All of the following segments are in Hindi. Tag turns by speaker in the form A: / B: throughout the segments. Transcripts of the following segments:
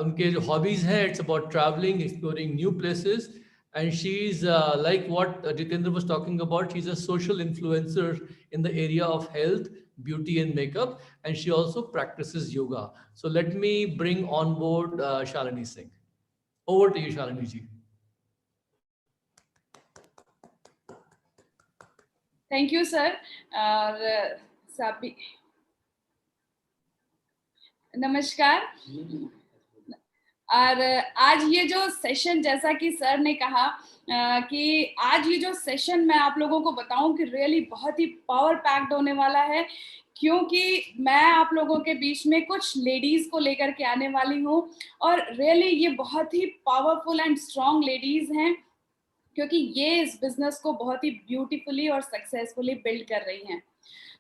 A: उनके जो हॉबीज हैं, it's about travelling, exploring new places. And she's like what Jitendra was talking about. She's a social influencer in the area of health, beauty, and makeup. And she also practices yoga. So let me bring on board Shalini Singh. Over to you, Shalini ji.
B: Thank you sir. नमस्कार. और आज ये जो सेशन, जैसा कि सर ने कहा कि आज ये जो सेशन मैं आप लोगों को बताऊं कि रियली बहुत ही पावर पैक्ड होने वाला है, क्योंकि मैं आप लोगों के बीच में कुछ लेडीज को लेकर के आने वाली हूं. और रियली ये बहुत ही पावरफुल एंड स्ट्रॉन्ग लेडीज हैं, क्योंकि ये इस बिजनेस को बहुत ही ब्यूटीफुली और सक्सेसफुली बिल्ड कर रही हैं.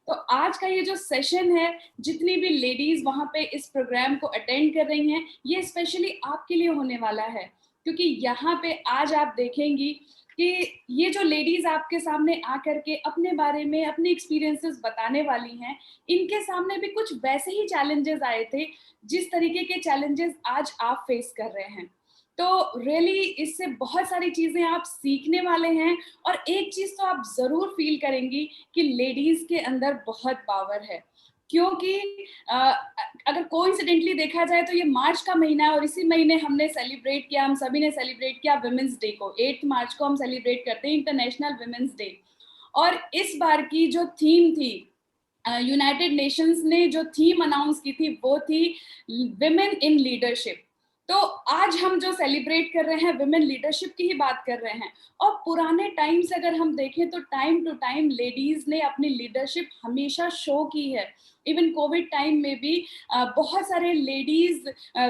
B: तो आज का ये जो सेशन है, जितनी भी लेडीज वहां पे इस प्रोग्राम को अटेंड कर रही हैं, ये स्पेशली आपके लिए होने वाला है, क्योंकि यहाँ पे आज आप देखेंगी कि ये जो लेडीज आपके सामने आकर के अपने बारे में अपने एक्सपीरियंसेस बताने वाली हैं, इनके सामने भी कुछ वैसे ही चैलेंजेस आए थे जिस तरीके के चैलेंजेस आज आप फेस कर रहे हैं. तो रियली इससे बहुत सारी चीजें आप सीखने वाले हैं. और एक चीज तो आप जरूर फील करेंगी कि लेडीज के अंदर बहुत पावर है, क्योंकि अगर कोइंसिडेंटली देखा जाए तो ये मार्च का महीना है और इसी महीने हमने सेलिब्रेट किया, हम सभी ने सेलिब्रेट किया वुमेन्स डे को. 8 मार्च को हम सेलिब्रेट करते हैं इंटरनेशनल वुमेन्स डे. और इस बार की जो थीम थी, यूनाइटेड नेशंस ने जो थीम अनाउंस की थी, वो थी विमेन इन लीडरशिप. तो आज हम जो सेलिब्रेट कर रहे हैं विमेन लीडरशिप की ही बात कर रहे हैं. और पुराने टाइम से अगर हम देखें तो टाइम टू टाइम लेडीज ने अपनी लीडरशिप हमेशा शो की है. इवन कोविड टाइम में भी बहुत सारे लेडीज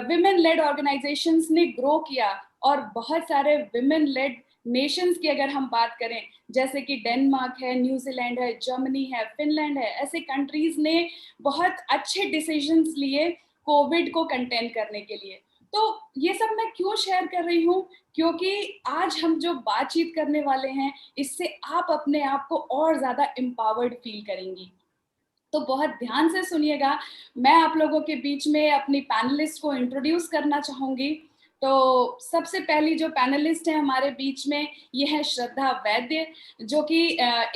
B: विमेन लेड ऑर्गेनाइजेशंस ने ग्रो किया. और बहुत सारे विमेन लेड नेशंस की अगर हम बात करें, जैसे कि डेनमार्क है, न्यूजीलैंड है, जर्मनी है, फिनलैंड है, ऐसे कंट्रीज ने बहुत अच्छे डिसीजंस लिए कोविड को कंटेन करने के लिए. तो ये सब मैं क्यों शेयर कर रही हूँ, क्योंकि आज हम जो बातचीत करने वाले हैं, इससे आप अपने आप को और ज्यादा एम्पावर्ड फील करेंगी. तो बहुत ध्यान से सुनिएगा. मैं आप लोगों के बीच में अपनी पैनलिस्ट को इंट्रोड्यूस करना चाहूंगी. तो सबसे पहली जो पैनलिस्ट है हमारे बीच में, ये है श्रद्धा वैद्य, जो कि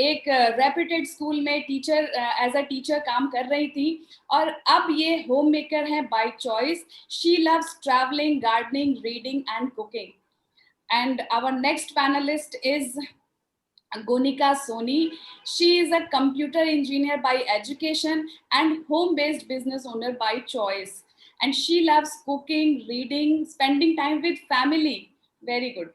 B: एक रेप्यूटेड स्कूल में टीचर एज अ टीचर काम कर रही थी, और अब ये होम मेकर है by choice. She loves travelling, gardening, reading and cooking. And our next panelist is Gonika Soni. She is a computer engineer by education and home-based business owner by choice. And she loves cooking, reading, spending time with family. Very good.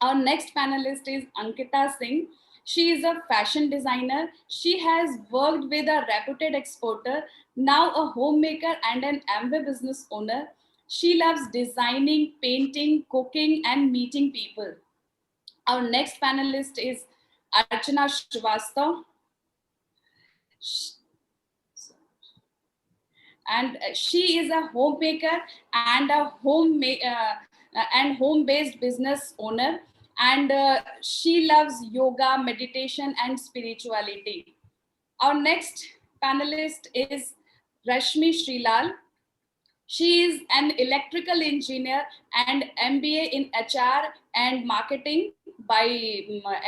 B: Our next panelist is Ankita Singh. She is a fashion designer. She has worked with a reputed exporter, now a homemaker and an Amway business owner. She loves designing, painting, cooking, and meeting people. Our next panelist is Archana Srivastav. And she is a homemaker and a home-based business owner. And she loves yoga, meditation, and spirituality. Our next panelist is Rashmi Srilal. She is an electrical engineer and MBA in HR and marketing by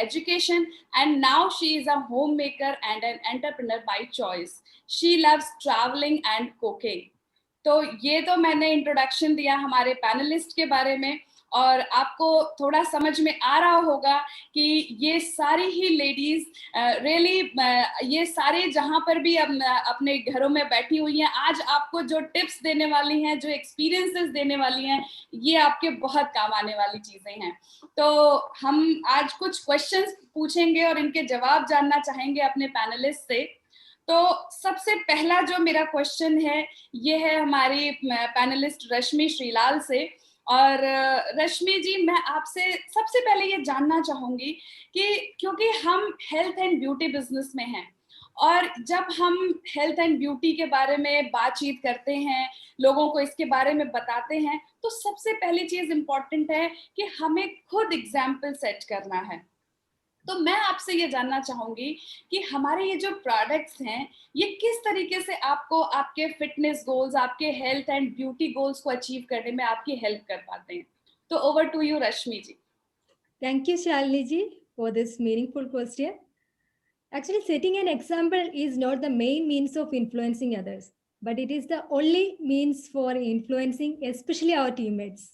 B: education, and now she is a homemaker and an entrepreneur by choice. She loves traveling and cooking. तो ये तो मैंने इंट्रोडक्शन दिया हमारे पैनलिस्ट के बारे में, और आपको थोड़ा समझ में आ रहा होगा कि ये सारी ही लेडीज रियली ये सारे जहां पर भी अपने घरों में बैठी हुई हैं, आज आपको जो टिप्स देने वाली हैं, जो एक्सपीरियंसेस देने वाली हैं, ये आपके बहुत काम आने वाली चीजें हैं. तो हम आज कुछ क्वेश्चंस पूछेंगे और इनके जवाब जानना चाहेंगे अपने पैनलिस्ट से. तो सबसे पहला जो मेरा क्वेश्चन है, ये है हमारी पैनलिस्ट रश्मि श्रीलाल से. और रश्मि जी, मैं आपसे सबसे पहले ये जानना चाहूंगी कि क्योंकि हम हेल्थ एंड ब्यूटी बिजनेस में हैं, और जब हम हेल्थ एंड ब्यूटी के बारे में बातचीत करते हैं, लोगों को इसके बारे में बताते हैं, तो सबसे पहली चीज इम्पोर्टेंट है कि हमें खुद एग्जाम्पल सेट करना है. तो मैं आपसे ये जानना चाहूंगी कि हमारे ये जो प्रोडक्ट्स हैं ये किस तरीके से आपको आपके फिटनेस गोल्स, आपके हेल्थ एंड ब्यूटी गोल्स को अचीव करने में आपकी हेल्प कर पाते हैं। तो over to you Rashmi ji.
C: Thank you, Shalini ji, for this meaningful question. Actually, setting an example is not the main means of influencing others, but it is the only means for influencing, especially our teammates.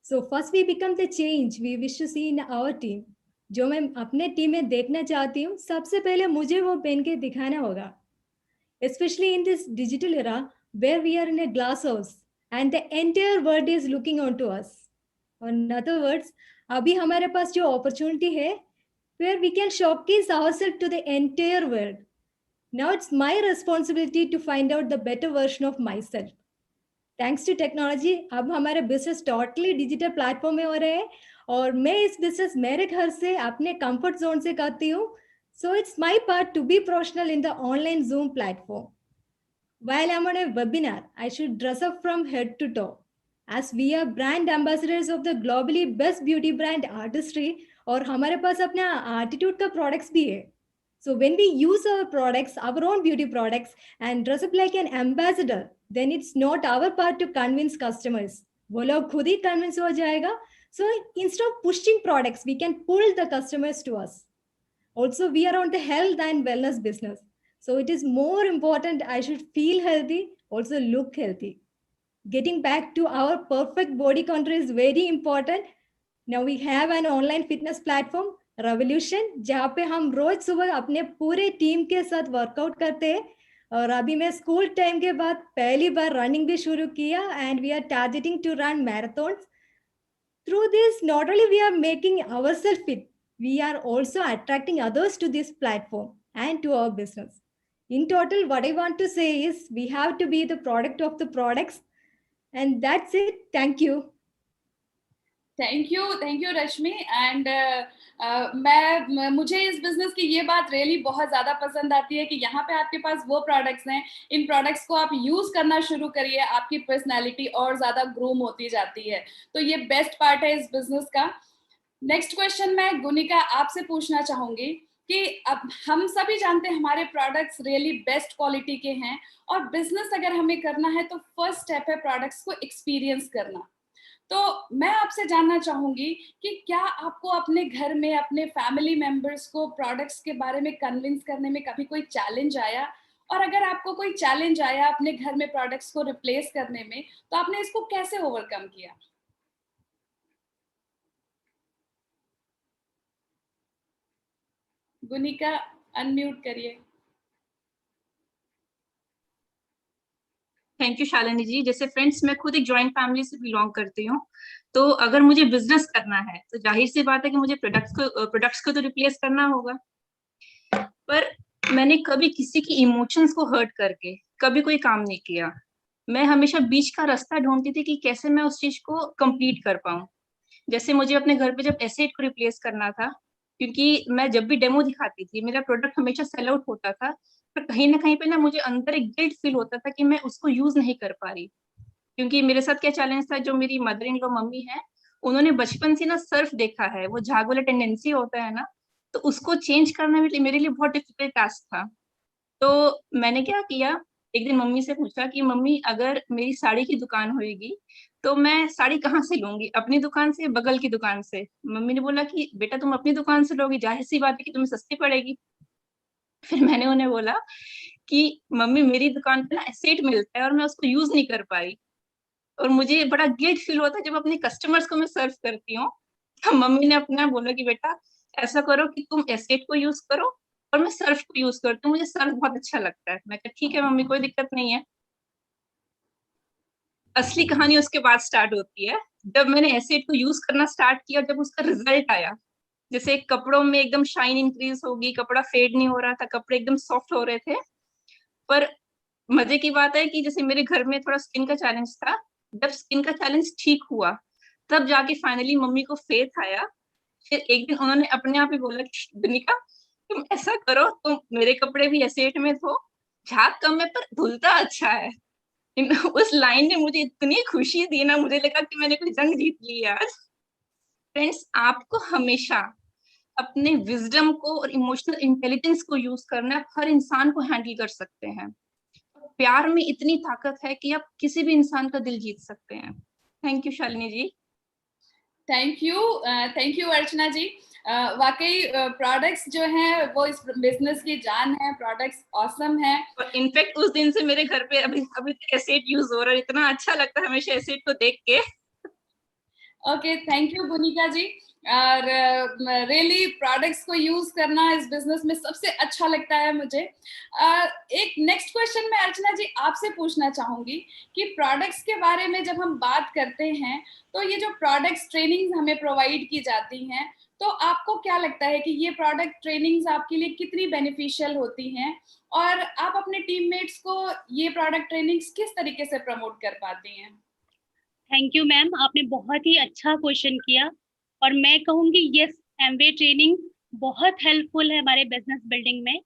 C: So first we become the change we wish to see in our team. जो मैं अपने टीम में देखना चाहती हूँ, सबसे पहले मुझे वो पहन के दिखाना होगा. Especially in this digital era where we are in a glass house and the entire world is looking onto us. In other words, अभी हमारे पास जो opportunity है where we can showcase ourselves to the entire world. Now it's my responsibility to find out the better version of myself. Thanks to technology, अब हमारे business totally digital platform में हो रहे हैं और मैं इस business मेरे घर से अपने comfort zone से करती हूँ. So it's my part to be professional in the online Zoom platform. While I'm on a webinar, I should dress up from head to toe. As we are brand ambassadors of the globally best beauty brand artistry, और हमारे पास अपना attitude का products भी है. So when we use our products, our own beauty products, and dress up like an ambassador, then it's not our part to convince customers. वो लोग खुद ही convince हो जाएगा. So instead of pushing products, we can pull the customers to us. Also, we are on the health and wellness business. So it is more important I should feel healthy, also look healthy. Getting back to our perfect body contour is very important. Now we have an online fitness platform, Revolution, जहाँ पे हम रोज सुबह अपने पूरे टीम के साथ वर्कआउट करते हैं. और अभी मैं स्कूल टाइम के बाद पहली बार रनिंग भी शुरू किया and we are targeting to run marathons. Through this, not only we are making ourselves fit, we are also attracting others to this platform and to our business. In total, what I want to say is we have to be the product of the products. And that's it. Thank you.
B: Thank you Rashmi and मुझे इस बिजनेस की ये बात रियली बहुत ज्यादा पसंद आती है कि यहाँ पे आपके पास वो प्रोडक्ट्स हैं, इन प्रोडक्ट्स को आप यूज करना शुरू करिए, आपकी पर्सनालिटी और ज्यादा ग्रूम होती जाती है. तो ये बेस्ट पार्ट है इस बिजनेस का. नेक्स्ट क्वेश्चन मैं गुनिका आपसे पूछना चाहूंगी कि अब हम सभी जानते हैं हमारे प्रोडक्ट्स रियली बेस्ट क्वालिटी के हैं और बिजनेस अगर हमें करना है तो फर्स्ट स्टेप है प्रोडक्ट्स को एक्सपीरियंस करना. तो मैं आपसे जानना चाहूंगी कि क्या आपको अपने घर में अपने फैमिली मेंबर्स को प्रोडक्ट्स के बारे में कन्विंस करने में कभी कोई चैलेंज आया, और अगर आपको कोई चैलेंज आया अपने घर में प्रोडक्ट्स को रिप्लेस करने में तो आपने इसको कैसे ओवरकम किया? गुनिका अनम्यूट करिए.
D: थैंक यू शालिनी जी. जैसे फ्रेंड्स, मैं खुद एक जॉइंट फैमिली से बिलोंग करती हूँ, तो अगर मुझे बिजनेस करना है तो जाहिर सी बात है कि मुझे प्रोडक्ट्स को तो रिप्लेस करना होगा. पर मैंने कभी किसी की इमोशंस को हर्ट करके कभी कोई काम नहीं किया. मैं हमेशा बीच का रास्ता ढूंढती थी कि कैसे मैं उस चीज को कंप्लीट कर पाऊं. जैसे मुझे अपने घर पे जब एसेट को रिप्लेस करना था, क्योंकि मैं जब भी डेमो दिखाती थी मेरा प्रोडक्ट हमेशा सेल आउट होता था, पर कहीं ना कहीं पे ना मुझे अंदर एक गिल्ट फील होता था कि मैं उसको यूज नहीं कर पा रही. क्योंकि मेरे साथ क्या चैलेंज था, जो मेरी मदर इन लॉ मम्मी है, उन्होंने बचपन से ना सर्फ देखा है, वो झाग वाला टेंडेंसी होता है ना, तो उसको चेंज करना मेरे लिए बहुत डिफिकल्ट टास्क था. तो मैंने क्या किया, एक दिन मम्मी से पूछा कि मम्मी अगर मेरी साड़ी की दुकान होगी तो मैं साड़ी कहाँ से लूंगी, अपनी दुकान से बगल की दुकान से? मम्मी ने बोला कि बेटा तुम अपनी दुकान से लोगी, जाहिर सी बात है कि तुम्हें सस्ती पड़ेगी. फिर मैंने उन्हें बोला कि मम्मी मेरी दुकान पे ना एसेट मिलता है और मैं उसको यूज नहीं कर पाई, और मुझे बड़ा गिल्ट फील होता है जब अपने कस्टमर्स को मैं सर्व करती हूँ. तो मम्मी ने अपना बोला कि बेटा ऐसा करो कि तुम एसेट को यूज करो और मैं सर्फ को यूज करती हूँ, मुझे सर्फ बहुत अच्छा लगता है. मैं कहा ठीक है मम्मी, कोई दिक्कत नहीं है. असली कहानी उसके बाद स्टार्ट होती है जब मैंने एसेट को यूज करना स्टार्ट किया, जब उसका रिजल्ट आया. जैसे कपड़ों में एकदम शाइन इंक्रीज होगी, कपड़ा फेड नहीं हो रहा था, कपड़े एकदम सॉफ्ट हो रहे थे. पर मजे की बात है कि जैसे मेरे घर में थोड़ा स्किन का चैलेंज था, जब स्किन का चैलेंज ठीक हुआ तब जाके फाइनली मम्मी को फेथ आया. फिर एक दिन उन्होंने अपने आप ही बोला कि गुनिका तुम ऐसा करो, तुम मेरे कपड़े भी एसेट में धो, झाग कम है पर धुलता अच्छा है. उस लाइन ने मुझे इतनी खुशी दी ना, मुझे लगा कि मैंने कोई जंग जीत ली आज. फ्रेंड्स, आपको हमेशा अपने विजडम को और इमोशनल इंटेलिजेंस को यूज करना हर इंसान को हैंडल कर सकते हैं। प्यार में इतनी ताकत है कि आप किसी भी इंसान का दिल जीत सकते हैं। Thank you Shalini ji.
B: Thank you Archana ji. वाकई प्रोडक्ट्स जो हैं वो इस बिजनेस की जान है, प्रोडक्ट्स ऑसम है।
D: और इनफैक्ट उस दिन से मेरे घर पे अभी एसेट यूज हो रहा है, इतना अच्छा लगता है हमेशा एसेट को देख के।
B: ओके, थैंक यू भूमिका जी। और रियली प्रोडक्ट्स को यूज करना इस बिजनेस में सबसे अच्छा लगता है मुझे। एक नेक्स्ट क्वेश्चन मैं अर्चना जी आपसे पूछना चाहूंगी कि प्रोडक्ट्स के बारे में जब हम बात करते हैं तो ये जो प्रोडक्ट्स ट्रेनिंग्स हमें प्रोवाइड की जाती हैं, तो आपको क्या लगता है कि ये प्रोडक्ट ट्रेनिंग्स आपके लिए कितनी बेनिफिशियल होती हैं, और आप अपने टीममेट्स को ये प्रोडक्ट ट्रेनिंग्स किस तरीके से प्रमोट कर पाती हैं?
E: थैंक यू मैम, आपने बहुत ही अच्छा क्वेश्चन किया। और मैं कहूँगी यस, एमवे ट्रेनिंग बहुत हेल्पफुल है हमारे बिजनेस बिल्डिंग में,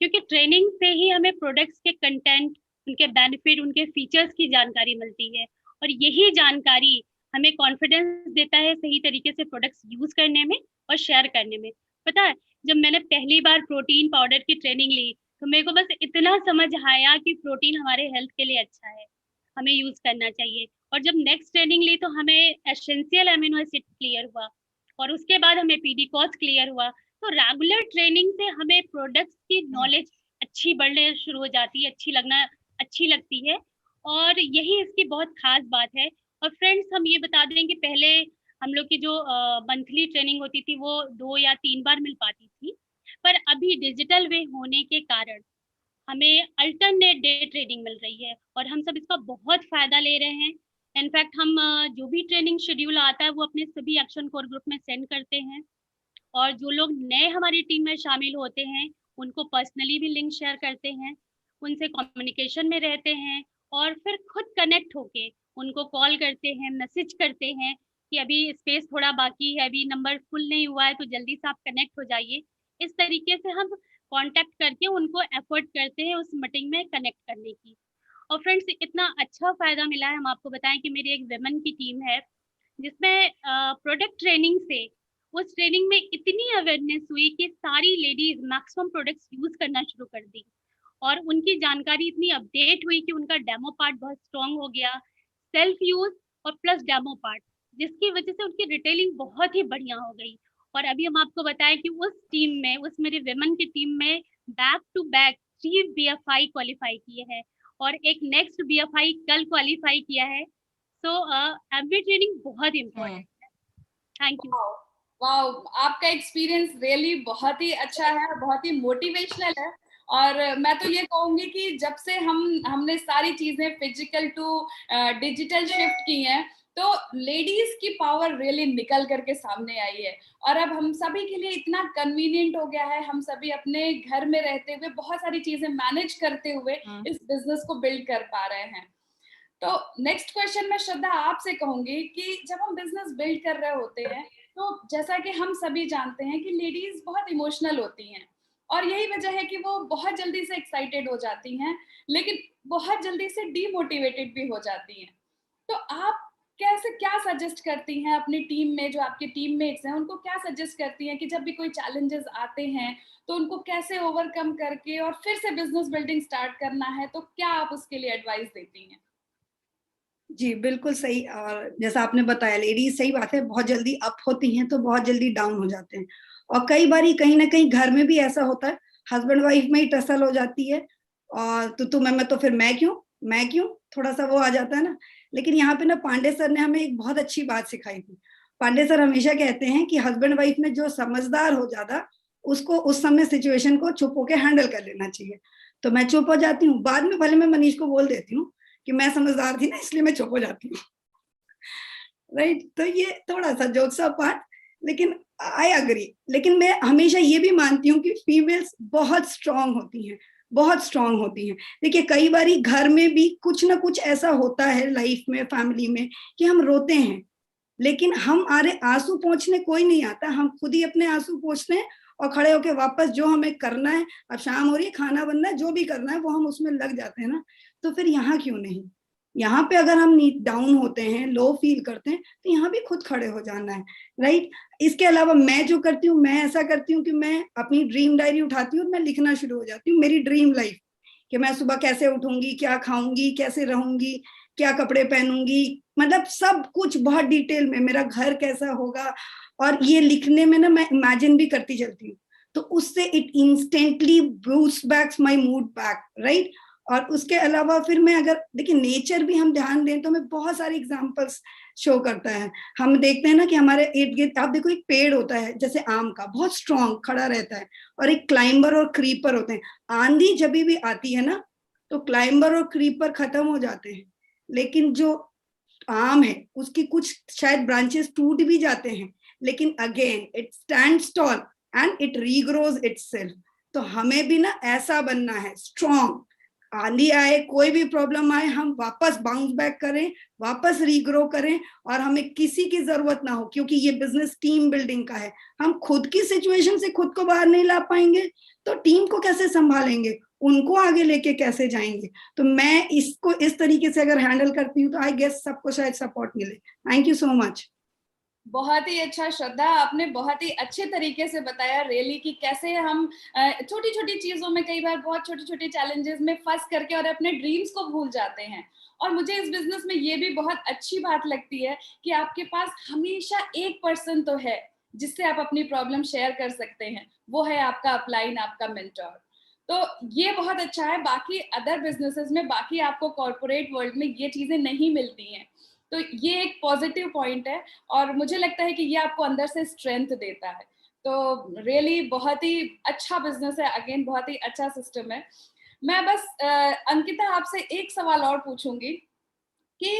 E: क्योंकि ट्रेनिंग से ही हमें प्रोडक्ट्स के कंटेंट, उनके बेनिफिट, उनके फीचर्स की जानकारी मिलती है, और यही जानकारी हमें कॉन्फिडेंस देता है सही तरीके से प्रोडक्ट्स यूज करने में और शेयर करने में। पता है, जब मैंने पहली बार प्रोटीन पाउडर की ट्रेनिंग ली तो मेरे को बस इतना समझ आया कि प्रोटीन हमारे हेल्थ के लिए अच्छा है, हमें यूज करना चाहिए। और जब नेक्स्ट ट्रेनिंग ली तो हमें एसेंशियल अमीनो एसिड क्लियर हुआ, और उसके बाद हमें पीडीकॉस क्लियर हुआ। तो रेगुलर ट्रेनिंग से हमें प्रोडक्ट्स की नॉलेज अच्छी बढ़ने शुरू हो जाती है, अच्छी लगती है, और यही इसकी बहुत खास बात है। और फ्रेंड्स, हम ये बता दें कि पहले हम लोग की जो मंथली ट्रेनिंग होती थी वो 2 या 3 बार मिल पाती थी, पर अभी डिजिटल वे होने के कारण हमें अल्टरनेट डे ट्रेनिंग मिल रही है, और हम सब इसका बहुत फायदा ले रहे हैं। इनफैक्ट हम जो भी ट्रेनिंग शेड्यूल आता है वो अपने सभी एक्शन कोर ग्रुप में सेंड करते हैं, और जो लोग नए हमारी टीम में शामिल होते हैं उनको पर्सनली भी लिंक शेयर करते हैं, उनसे कम्युनिकेशन में रहते हैं, और फिर खुद कनेक्ट होके उनको कॉल करते हैं, मैसेज करते हैं कि अभी स्पेस थोड़ा बाकी है, अभी नंबर फुल नहीं हुआ है, तो जल्दी से आप कनेक्ट हो जाइए। इस तरीके से हम कांटेक्ट करके उनको एफर्ट करते हैं उस मीटिंग में कनेक्ट करने की। और फ्रेंड्स, इतना अच्छा फायदा मिला है, हम आपको बताएं कि मेरी एक विमेन की टीम है जिसमें प्रोडक्ट ट्रेनिंग से, उस ट्रेनिंग में इतनी अवेयरनेस हुई कि सारी लेडीज मैक्सिमम प्रोडक्ट्स यूज करना शुरू कर दी, और उनकी जानकारी इतनी अपडेट हुई कि उनका डेमो पार्ट बहुत स्ट्रॉन्ग हो गया, सेल्फ यूज और प्लस डेमो पार्ट, जिसकी वजह से उनकी रिटेलिंग बहुत ही बढ़िया हो गई। और अभी हम आपको बताएं कि उस टीम में, उस मेरी विमेन की टीम में back to back 3 BFI qualify किए हैं, और एक नेक्स्ट BFI कल क्वालिफाई किया है। सो एमवे ट्रेनिंग बहुत इम्पोर्टेंट है। Thank you.
B: वाओ, आपका एक्सपीरियंस रियली बहुत ही अच्छा है, बहुत ही मोटिवेशनल है। और मैं तो ये कहूंगी कि जब से हमने सारी चीजें फिजिकल टू डिजिटल शिफ्ट की हैं, तो लेडीज की पावर रियली निकल करके सामने आई है, और अब हम सभी के लिए इतना कन्वीनियंट हो गया है, हम सभी अपने घर में रहते हुए बहुत सारी चीजें मैनेज करते हुए इस बिजनेस को बिल्ड कर पा रहे हैं। तो नेक्स्ट क्वेश्चन मैं श्रद्धा आपसे कहूंगी कि जब हम बिजनेस बिल्ड कर रहे होते हैं, तो जैसा कि हम सभी जानते हैं कि लेडीज बहुत इमोशनल होती हैं, और यही वजह है कि वो बहुत जल्दी से एक्साइटेड हो जाती हैं, लेकिन बहुत जल्दी से डीमोटिवेटेड भी हो जाती हैं। तो आप क्या सजेस्ट करती हैं अपनी टीम में, जो आपके टीममेट्स हैं उनको क्या सजेस्ट करती हैं कि जब भी कोई चैलेंजेस आते हैं तो उनको कैसे ओवरकम करके और फिर से बिजनेस बिल्डिंग स्टार्ट करना है, तो क्या आप उसके लिए एडवाइस देती हैं?
F: जी बिल्कुल सही। और जैसा आपने बताया, लेडीज, सही बात है, बहुत जल्दी अप होती हैं तो बहुत जल्दी डाउन हो जाते हैं, और कई बार कहीं ना कहीं घर में भी ऐसा होता है, हस्बैंड वाइफ में ही टसल हो जाती है, और तो मैं तो फिर मैं क्यों थोड़ा सा वो आ जाता है ना। लेकिन यहाँ पे ना पांडे सर ने हमें एक बहुत अच्छी बात सिखाई थी। पांडे सर हमेशा कहते हैं कि हस्बैंड वाइफ में जो समझदार हो ज्यादा, उसको उस समय सिचुएशन को चुप होकर हैंडल कर लेना चाहिए। तो मैं चुप हो जाती हूँ, बाद में भले मैं मनीष को बोल देती हूँ कि मैं समझदार थी ना, इसलिए मैं चुप हो जाती हूँ। राइट, तो ये थोड़ा सा जोक्स पार्ट, लेकिन आई अग्री। लेकिन मैं हमेशा ये भी मानती हूँ कि फीमेल्स बहुत स्ट्रांग होती हैं। देखिए, कई बार घर में भी कुछ ना कुछ ऐसा होता है लाइफ में, फैमिली में, कि हम रोते हैं, लेकिन हमारे आंसू पोंछने कोई नहीं आता, हम खुद ही अपने आंसू पोंछते हैं, और खड़े होके वापस जो हमें करना है, अब शाम हो रही है, खाना बनना है, जो भी करना है वो हम उसमें लग जाते हैं ना। तो फिर यहाँ क्यों नहीं, यहाँ पे अगर हम डाउन होते हैं, लो फील करते हैं, तो यहाँ भी खुद खड़े हो जाना है, राइट। इसके अलावा मैं जो करती हूँ, मैं ऐसा करती हूँ कि मैं अपनी ड्रीम डायरी उठाती हूँ और मैं लिखना शुरू हो जाती हूँ, मेरी ड्रीम लाइफ, कि मैं सुबह कैसे उठूंगी, क्या खाऊंगी, कैसे रहूंगी, क्या कपड़े पहनूंगी, मतलब सब कुछ बहुत डिटेल में, मेरा घर कैसा होगा। और ये लिखने में ना मैं इमेजिन भी करती चलती हूँ, तो उससे it instantly boost back my mood back, right. और उसके अलावा फिर मैं अगर देखिए नेचर भी हम ध्यान दें तो हमें बहुत सारे एग्जांपल्स शो करता है। हम देखते हैं ना कि हमारे इर्द गिर्द, आप देखो एक पेड़ होता है जैसे आम का, बहुत स्ट्रांग खड़ा रहता है, और एक क्लाइंबर और क्रीपर होते हैं। आंधी जब भी आती है ना तो क्लाइंबर और क्रीपर खत्म हो जाते हैं, लेकिन जो आम है उसकी कुछ शायद ब्रांचेस टूट भी जाते हैं, लेकिन again it stands tall and it regrows itself. तो हमें भी ना ऐसा बनना है, स्ट्रॉन्ग, आंधी आए, कोई भी प्रॉब्लम आए, हम वापस बाउंस बैक करें, वापस रीग्रो करें, और हमें किसी की जरूरत ना हो, क्योंकि ये बिजनेस टीम बिल्डिंग का है। हम खुद की सिचुएशन से खुद को बाहर नहीं ला पाएंगे तो टीम को कैसे संभालेंगे, उनको आगे लेके कैसे जाएंगे। तो मैं इसको इस तरीके से अगर हैंडल करती हूँ तो आई गेस सबको शायद सपोर्ट मिले। Thank you so much.
B: बहुत ही अच्छा श्रद्धा, आपने बहुत ही अच्छे तरीके से बताया रियली कि कैसे हम छोटी छोटी चीजों में, कई बार बहुत छोटे छोटे चैलेंजेस में फंस करके और अपने ड्रीम्स को भूल जाते हैं। और मुझे इस बिजनेस में ये भी बहुत अच्छी बात लगती है कि आपके पास हमेशा एक पर्सन तो है जिससे आप अपनी प्रॉब्लम शेयर कर सकते हैं, वो है आपका अपलाइन, आपका मेंटोर। तो ये बहुत अच्छा है। बाकी अदर बिजनेसेस में, बाकी आपको कॉर्पोरेट वर्ल्ड में ये चीजें नहीं मिलती हैं, तो ये एक पॉजिटिव पॉइंट है और मुझे लगता है कि ये आपको अंदर से स्ट्रेंथ देता है। तो रियली बहुत ही अच्छा बिजनेस है, अगेन बहुत ही अच्छा सिस्टम है। मैं बस अंकिता आपसे एक सवाल और पूछूंगी कि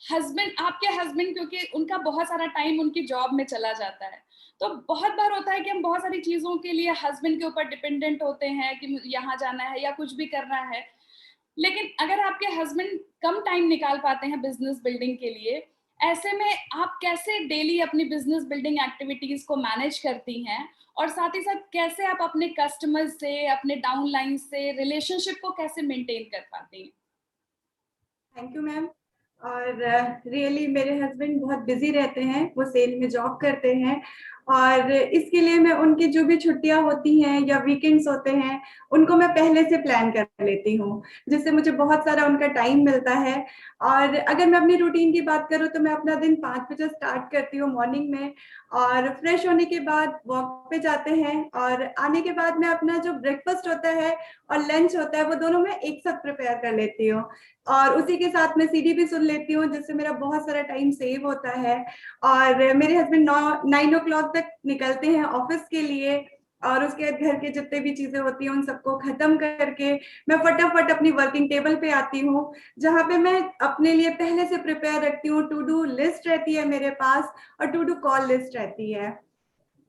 B: हस्बैंड, आपके हस्बैंड, क्योंकि उनका बहुत सारा टाइम उनकी जॉब में चला जाता है, तो बहुत बार होता है कि हम बहुत सारी चीजों के लिए हस्बैंड के ऊपर डिपेंडेंट होते हैं कि यहाँ जाना है या कुछ भी करना है। लेकिन अगर आपके हस्बैंड कम टाइम निकाल पाते हैं बिजनेस बिल्डिंग के लिए, ऐसे में आप कैसे डेली अपनी बिजनेस बिल्डिंग एक्टिविटीज को मैनेज करती हैं, और साथ ही साथ कैसे आप अपने कस्टमर्स से, अपने डाउनलाइन से रिलेशनशिप को कैसे मेंटेन कर पाती हैं?
G: Thank you ma'am. और रियली मेरे हस्बैंड बहुत बिजी रहते हैं, वो सेल में जॉब करते हैं, और इसके लिए मैं उनकी जो भी छुट्टियां होती हैं या वीकेंड्स होते हैं उनको मैं पहले से प्लान कर लेती हूँ, जिससे मुझे बहुत सारा उनका टाइम मिलता है। और अगर मैं अपनी रूटीन की बात करूँ तो मैं अपना दिन 5 बजे स्टार्ट करती हूँ मॉर्निंग में, और फ्रेश होने के बाद वॉक पे जाते हैं, और आने के बाद मैं अपना जो ब्रेकफास्ट होता है और लंच होता है वो दोनों मैं एक साथ प्रिपेयर कर लेती हूँ, और उसी के साथ मैं सीडी भी सुन लेती हूँ, जिससे मेरा बहुत सारा टाइम सेव होता है। और मेरे हस्बैंड 9 o'clock तक निकलते हैं ऑफिस के लिए, और उसके बाद घर के जितने भी चीजें होती हैं उन सबको खत्म करके मैं फटाफट अपनी वर्किंग टेबल पे आती हूँ, जहाँ पे मैं अपने लिए पहले से प्रिपेयर रखती हूँ। टू डू लिस्ट रहती है मेरे पास, और टू डू कॉल लिस्ट रहती है,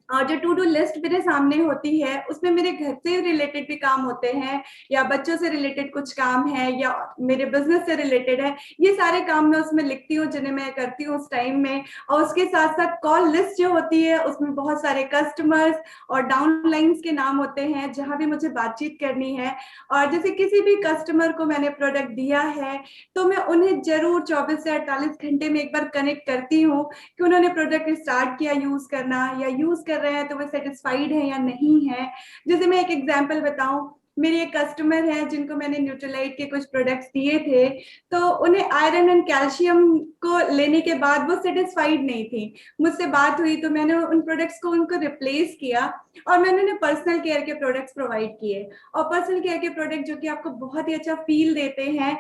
G: और जो टू डू लिस्ट मेरे सामने होती है उसमें मेरे घर से रिलेटेड भी काम होते हैं, या बच्चों से रिलेटेड कुछ काम है, या मेरे बिजनेस से रिलेटेड है। ये सारे काम मैं उसमें लिखती हूँ जिन्हें मैं करती हूँ उस टाइम में। और उसके साथ साथ कॉल लिस्ट जो होती है उसमें बहुत सारे कस्टमर्स और डाउनलाइंस के नाम होते हैं जहाँ भी मुझे बातचीत करनी है। और जैसे किसी भी कस्टमर को मैंने प्रोडक्ट दिया है तो मैं उन्हें जरूर 24 से 48 घंटे में एक बार कनेक्ट करती हूँ कि उन्होंने प्रोडक्ट स्टार्ट किया यूज करना, या यूज कर रहे हैं तो वो सेटिस्फाइड है या नहीं है। जैसे मैं एक एग्जांपल बताऊं, मेरी एक कस्टमर है जिनको मैंने न्यूट्रीलाइट के कुछ प्रोडक्ट्स दिए थे, तो उन्हें आयरन एंड कैल्शियम को लेने के बाद वो सेटिस्फाइड नहीं थी। मुझसे बात हुई तो मैंने उन प्रोडक्ट्स को उनको रिप्लेस किया, और मैंने उन्हें पर्सनल केयर के प्रोडक्ट्स प्रोवाइड किए। और पर्सनल केयर के प्रोडक्ट जो कि आपको बहुत ही अच्छा फील देते हैं,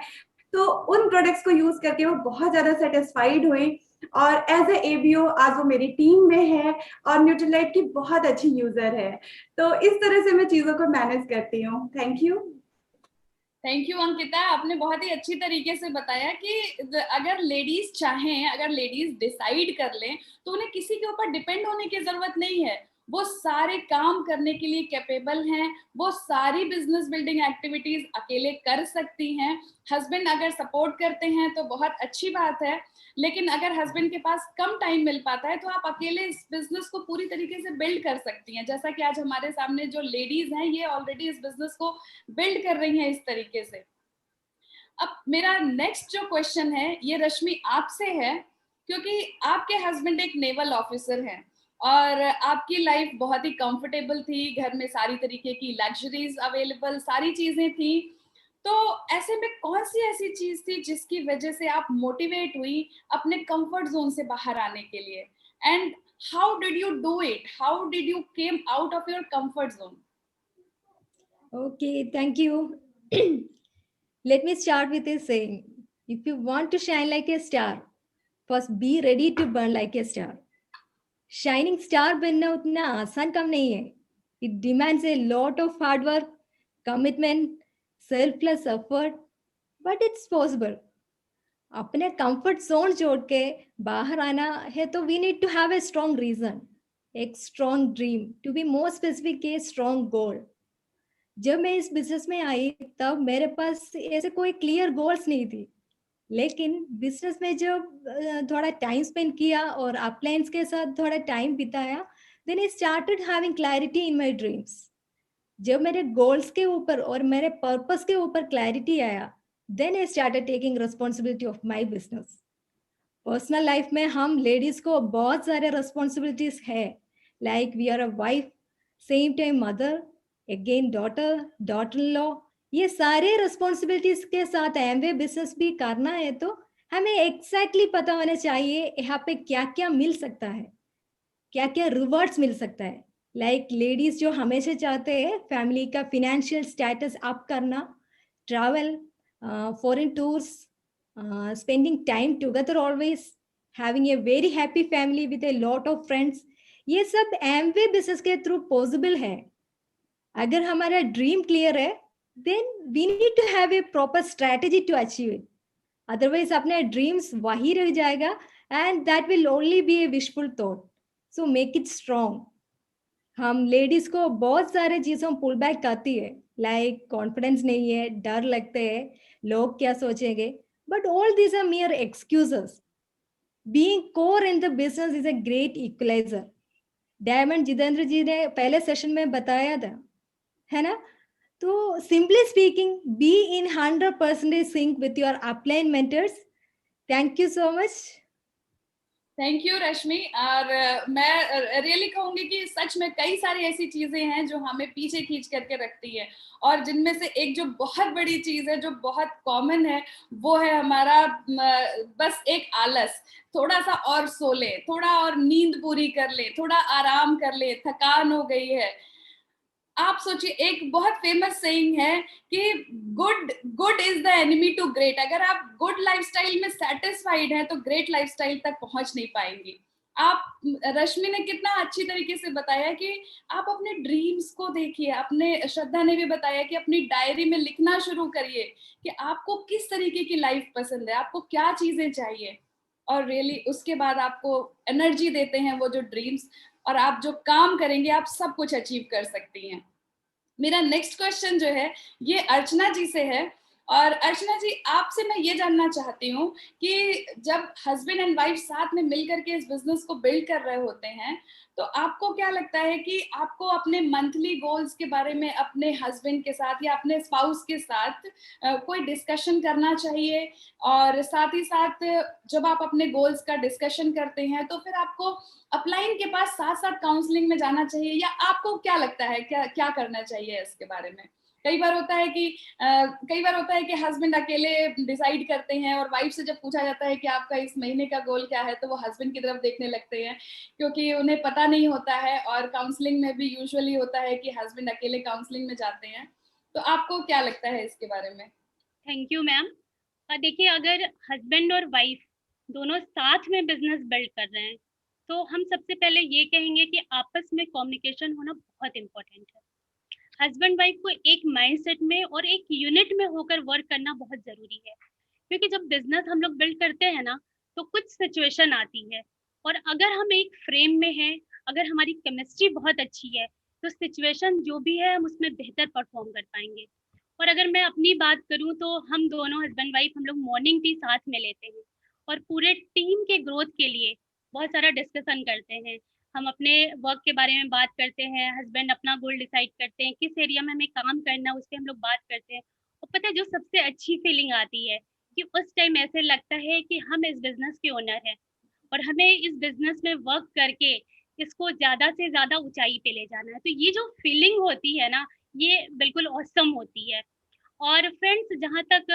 G: तो उन प्रोडक्ट्स को यूज करके वो बहुत ज्यादा सेटिस्फाइड हुई, और एज ए एबीओ आज वो मेरी टीम में है और न्यूट्रीलाइट की बहुत अच्छी यूजर है। तो इस तरह से मैं चीजों को मैनेज करती हूँ। Thank you.
B: Thank you Ankita, आपने बहुत ही अच्छी तरीके से बताया कि अगर लेडीज चाहें, अगर लेडीज डिसाइड कर लें तो उन्हें किसी के ऊपर डिपेंड होने की जरूरत नहीं है, वो सारे काम करने के लिए कैपेबल हैं, वो सारी बिजनेस बिल्डिंग एक्टिविटीज अकेले कर सकती हैं। हस्बैंड अगर सपोर्ट करते हैं तो बहुत अच्छी बात है, लेकिन अगर हस्बैंड के पास कम टाइम मिल पाता है तो आप अकेले इस बिजनेस को पूरी तरीके से बिल्ड कर सकती हैं। जैसा कि आज हमारे सामने जो लेडीज हैं ये ऑलरेडी इस बिजनेस को बिल्ड कर रही हैं इस तरीके से। अब मेरा नेक्स्ट जो क्वेश्चन है ये रश्मि आपसे है, क्योंकि आपके हस्बैंड एक नेवल ऑफिसर हैं और आपकी लाइफ बहुत ही कंफर्टेबल थी, घर में सारी तरीके की लग्जरीज अवेलेबल, सारी चीजें थी। तो ऐसे में कौन सी ऐसी चीज थी जिसकी वजह से आप मोटिवेट हुई अपने कंफर्ट जोन से बाहर आने के लिए, and how did you do it, how did you came out of your comfort zone?
C: Okay, thank you. Let me start with a saying. If you want to shine like a star, first be ready to burn like a star. Shining star बनना उतना आसान काम नहीं है. It demands a lot of hard work, commitment, selfless effort, but it's possible. अपने कंफर्ट जोन छोड़ के बाहर आना है तो we need to have a strong reason, एक strong dream, to be more specific a strong goal. जब मैं इस बिजनेस में आई तब मेरे पास ऐसे कोई क्लियर गोल्स नहीं थी, लेकिन बिजनेस में जब थोड़ा टाइम स्पेंड किया और अपलाइंस के साथ थोड़ा टाइम बिताया, then I started having clarity in my dreams. जब मेरे गोल्स के ऊपर और मेरे पर्पस के ऊपर क्लैरिटी आया, then I started taking responsibility of my business. Personal life में हम लेडीज को बहुत सारे रिस्पॉन्सिबिलिटीज है, like we are a wife, same time mother, again daughter, daughter in law. ये सारे रिस्पॉन्सिबिलिटीज के साथ एमवे बिजनेस भी करना है तो हमें एग्जैक्टली पता होना चाहिए यहाँ पे क्या क्या मिल सकता है, क्या क्या रिवॉर्ड्स मिल सकता है. लाइक लेडीज जो हमेशा चाहते हैं फैमिली का फिनेंशियल स्टेटस अप करना, travel, foreign tours, spending time together always, having a very happy family with a lot of friends, ये सब एमवे बिजनेस के थ्रू पॉसिबल है. अगर हमारा ड्रीम क्लियर है then we need to have a proper strategy to achieve it. Otherwise अपने ड्रीम्स वही रह जाएगा and that will only be a wishful thought. So make it strong. हम लेडीज को बहुत सारे चीजों पुल बैक करती है, लाइक कॉन्फिडेंस नहीं है, डर लगते हैं, लोग क्या सोचेंगे, but all these are mere excuses. Being core in the business is a great equalizer. Diamond Jitendra ji ने पहले सेशन में बताया था, है ना? तो simply speaking, be in 100% sync with your upline mentors. Thank you so much.
B: Thank you Rashmi. और मैं रियली कहूंगी कि सच में कई सारी ऐसी चीजें हैं जो हमें पीछे खींच करके रखती है, और जिनमें से एक जो बहुत बड़ी चीज है जो बहुत कॉमन है वो है हमारा बस एक आलस. थोड़ा सा और सो ले, थोड़ा और नींद पूरी कर ले, थोड़ा आराम कर ले, थकान हो गई है. आप सोचिए, एक बहुत फेमस सेइंग है कि good is the enemy to great. अगर आप गुड लाइफस्टाइल में सेटिस्फाइड हैं तो ग्रेट लाइफस्टाइल तक पहुंच नहीं पाएंगी. आप, रश्मि ने कितना अच्छी तरीके से बताया कि आप अपने ड्रीम्स को देखिए, अपने, श्रद्धा ने भी बताया कि अपनी डायरी में लिखना शुरू करिए कि आपको किस तरीके की लाइफ पसंद है, आपको क्या चीजें चाहिए, और रियली उसके बाद आपको एनर्जी देते हैं वो जो ड्रीम्स, और आप जो काम करेंगे आप सब कुछ अचीव कर सकती हैं. मेरा नेक्स्ट क्वेश्चन जो है ये अर्चना जी से है, और अर्चना जी आपसे मैं ये जानना चाहती हूँ कि जब हस्बैंड एंड वाइफ साथ में मिलकर के इस बिजनेस को बिल्ड कर रहे होते हैं तो आपको क्या लगता है कि आपको अपने मंथली गोल्स के बारे में अपने हस्बैंड के साथ या अपने स्पाउस के साथ कोई डिस्कशन करना चाहिए, और साथ ही साथ जब आप अपने गोल्स का डिस्कशन करते हैं तो फिर आपको अपलाइन के पास साथ साथ काउंसलिंग में जाना चाहिए, या आपको क्या लगता है क्या करना चाहिए इसके बारे में? कई बार होता है कि हस्बैंड अकेले डिसाइड करते हैं और वाइफ से जब पूछा जाता है कि आपका इस महीने का गोल क्या है तो वो हस्बैंड की तरफ देखने लगते हैं क्योंकि उन्हें पता नहीं होता है, और काउंसलिंग में भी यूजुअली होता है कि हस्बैंड अकेले काउंसलिंग में जाते हैं. तो आपको क्या लगता है इसके बारे में?
E: Thank you ma'am. देखिए, अगर हस्बैंड और वाइफ दोनों साथ में बिजनेस बिल्ड कर रहे हैं तो हम सबसे पहले ये कहेंगे कि आपस में कम्युनिकेशन होना बहुत इम्पोर्टेंट है. हस्बैंड वाइफ को एक माइंडसेट में और एक यूनिट में होकर वर्क करना बहुत जरूरी है, क्योंकि जब बिजनेस हम लोग बिल्ड करते हैं ना तो कुछ सिचुएशन आती है, और अगर हम एक फ्रेम में हैं, अगर हमारी केमिस्ट्री बहुत अच्छी है तो सिचुएशन जो भी है हम उसमें बेहतर परफॉर्म कर पाएंगे. और अगर मैं अपनी बात करूं तो हम दोनों हस्बैंड वाइफ हम लोग मॉर्निंग टी साथ में लेते हैं और पूरे टीम के ग्रोथ के लिए बहुत सारा डिस्कशन करते हैं. हम अपने वर्क के बारे में बात करते हैं, हस्बैंड अपना गोल डिसाइड करते हैं, किस एरिया में हमें काम करना है उसके हम लोग बात करते हैं, और पता है जो सबसे अच्छी फीलिंग आती है कि उस टाइम ऐसे लगता है कि हम इस बिजनेस के ओनर हैं और हमें इस बिजनेस में वर्क करके इसको ज्यादा से ज्यादा ऊंचाई पे ले जाना है। तो ये जो फीलिंग होती है ना, ये बिल्कुल ऑसम होती है। और फ्रेंड्स, जहाँ तक